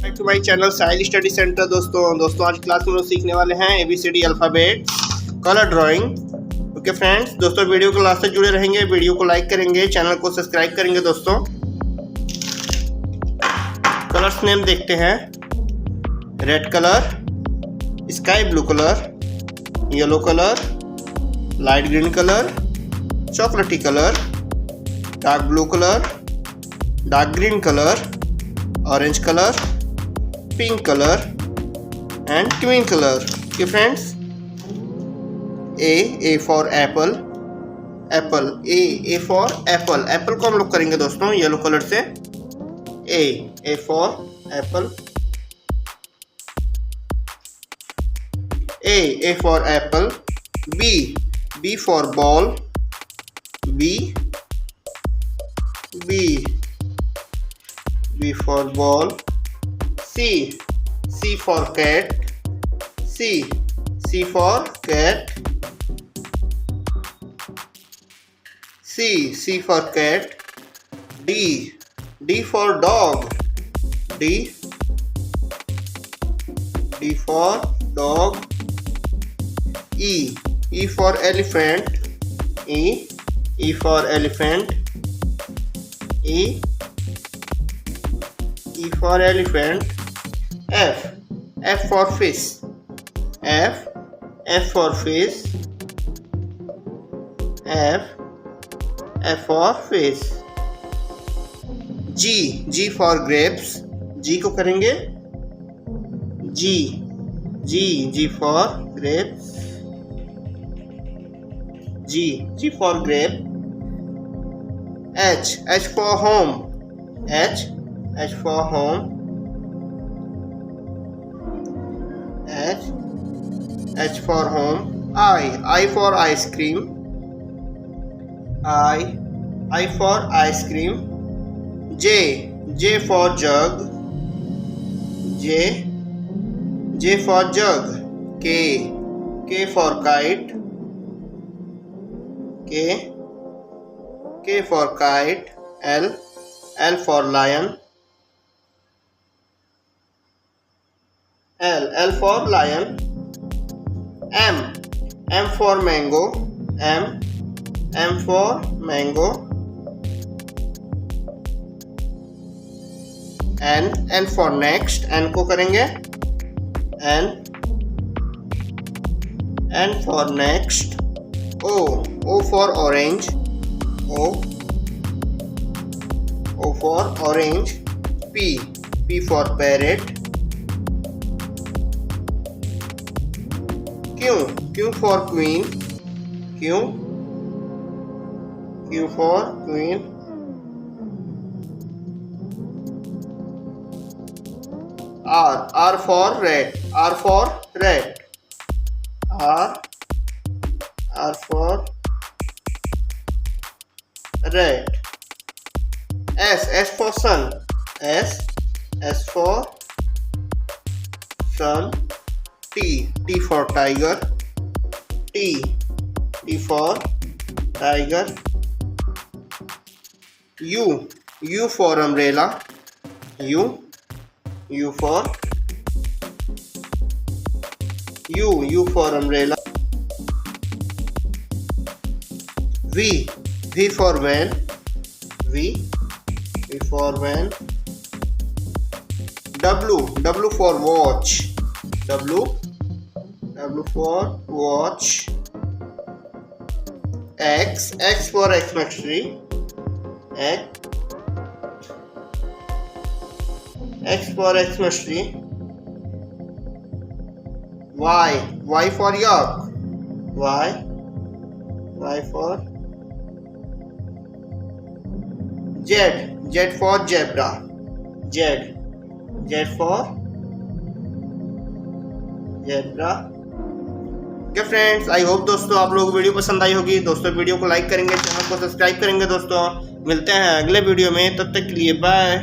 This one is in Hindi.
Back to my channel Sahil study centre. दोस्तों आज क्लास में लोग सीखने वाले हैं ABCD alphabet colour drawing. Okay friends, दोस्तों वीडियो को लास्ट तक जुड़े रहेंगे, वीडियो को लाइक करेंगे, चैनल को सब्सक्राइब करेंगे। दोस्तों कलर्स नेम देखते हैं। Red colour, sky blue colour, yellow colour, light green colour, चॉकलेटी colour, dark blue colour, dark green colour, orange colour, pink colour and green colour. Okay friends, A for apple, apple, A for apple, apple को हम लोग करेंगे दोस्तों येलो कलर से। A for apple, A for apple. B for ball, B for ball। C for cat, C for cat, C for cat। D for dog, D for dog। E for elephant, E for elephant, E for elephant। F for fish, F for fish, F for fish। G for grapes, G को करेंगे G for grapes, G for grape। H for home, H for home, H for home। I for ice cream, I for ice cream। J for jug, J for jug। K for kite, K for kite। L for lion, L for lion। M for mango, M for mango। N for next, N को करेंगे N for next। O for orange, O for orange। P for parrot। Q for queen, Q for queen। R for red, R for red, R for red। S for sun, S for sun। T for tiger, T for tiger। U for umbrella, U for umbrella। V for van, V for van। W for watch, W for watch। X for Xmas tree, X for Xmas tree। Y for yak, Y for Z for zebra, Z for zebra। Okay friends, I hope दोस्तों आप लोग वीडियो पसंद आई होगी। दोस्तों वीडियो को लाइक करेंगे, चैनल को सब्सक्राइब करेंगे। दोस्तों मिलते हैं अगले वीडियो में, तब तक के लिए बाय।